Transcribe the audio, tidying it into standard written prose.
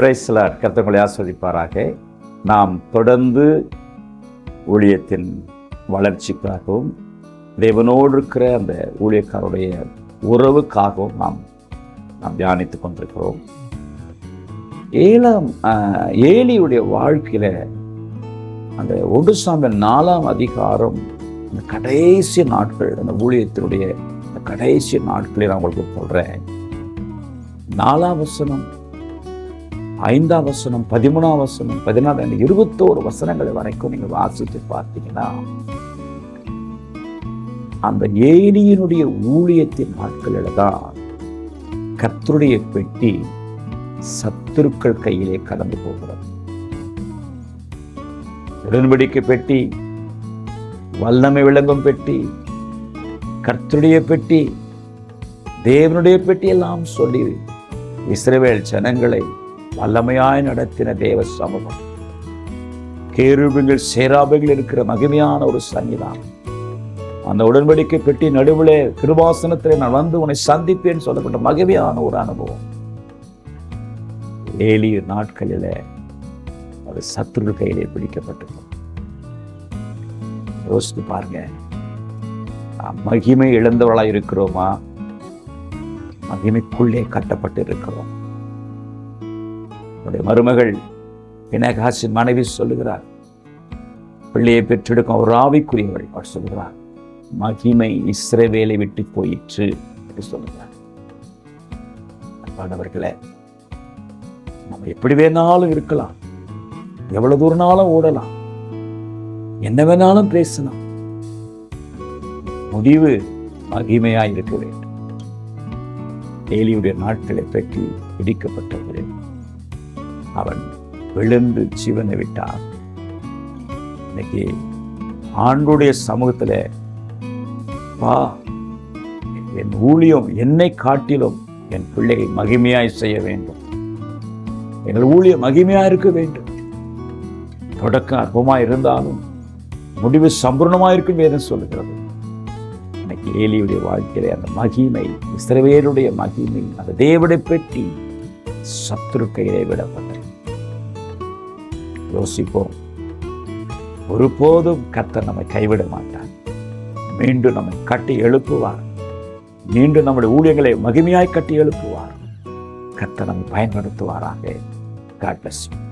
Praise the Lord. கர்த்தர் உங்களை ஆசீர்வதிப்பாராக. நாம் தொடர்ந்து ஊழியத்தின் வளர்ச்சிக்காகவும் தேவனோடு இருக்கிற அந்த ஊழியக்காரருடைய உறவுக்காகவும் நாம் தியானித்துக் கொண்டிருக்கிறோம். ஏலியுடைய வாழ்க்கையில அந்த 1 சாமுவேல் 4ஆம் அதிகாரம், இந்த கடைசி நாட்கள், அந்த ஊழியத்தினுடைய இந்த கடைசி நாட்களை நான் உங்களுக்கு சொல்றேன். 4ஆம் வசனம், 5ஆம் வசனம், 13ஆம் வசனம், 14, 21 வசனங்கள் வரைக்கும் நீங்க வாசித்து பார்த்தீங்கன்னா, அந்த ஏலியினுடைய ஊழியத்தின் நாட்களில் தான் கர்த்தருடைய பெட்டி சத்துருக்கள் கையிலே கடந்து போகிறது. உடன்படிக்கை பெட்டி, வல்லமை விளங்கும் பெட்டி, கர்த்தருடைய பெட்டி, தேவனுடைய பெட்டி எல்லாம் சொல்லி இஸ்ரவேல் ஜனங்களை வல்லமையாய் நடத்தின தேவ சமூகம், கேருபீன்கள் சேராபீன்கள் இருக்கிற மகிமையான ஒரு சன்னிதானம், அந்த உடன்படிக்கை பெட்டி நடுவிலே கிருபாசனத்தில் நான் வந்து உன்னை சந்திப்பேன் சொல்லப்பட்ட மகிமையான ஒரு அனுபவம். ஏலி நாட்களில அது சத்துரு கையிலே பிடிக்கப்பட்டிருக்கும். யோசித்து பாருங்க, மகிமை இழந்தவளா இருக்கிறோமா? மகிமைக்குள்ளே கட்டப்பட்டு இருக்கிறோம். மருமகள் பினகாசின் மனைவி சொல்லுகிறார், பிள்ளையை பெற்றெடுக்கும் ஒரு ஆவிக்குரியவள். அவர் சொல்லுகிறார், மகிமை இஸ்ரவேலை விட்டு போயிற்று என்று சொல்லுகிறார். அன்பானவர்களே, நம்ம எப்படி வேணாலும் இருக்கலாம், எவ்வளவு தூரனாலும் ஓடலாம், என்ன வேணாலும் பேசலாம், முடிவு மகிமையா இருக்க வேண்டும். ஏலியுடைய நாட்களை பற்றி இடிக்கப்பட்டவர்கள் அவன் விழுந்து ஜீவனை விட்டான். இன்னைக்கு ஆண்டுடைய சமூகத்துல என் ஊழியம் என்னை காட்டிலும் என் பிள்ளையை மகிமையாய் செய்ய வேண்டும், எங்கள் ஊழியம் மகிமையா இருக்க வேண்டும். தொடக்கம் அற்பமா இருந்தாலும் முடிவு சம்பூர்ணமாக இருக்கும் என்று சொல்லுகிறது. இன்னைக்கு ஏலியுடைய வாழ்க்கையில அந்த மகிமை, இஸ்ரவேலுடைய மகிமை, அந்த தேவனை பெட்டி சத்துரு கையிலே விடப்பட்டது. யோசிப்போம், ஒருபோதும் கர்த்தர் நம்மை கைவிட மாட்டார். மீண்டும் நம்மை கட்டி எழுப்புவார். மீண்டும் நம்முடைய ஊழியங்களை மகிமையாய் கட்டி எழுப்புவார். கர்த்தர் நம்மை பயன்படுத்துவாராக. God bless you.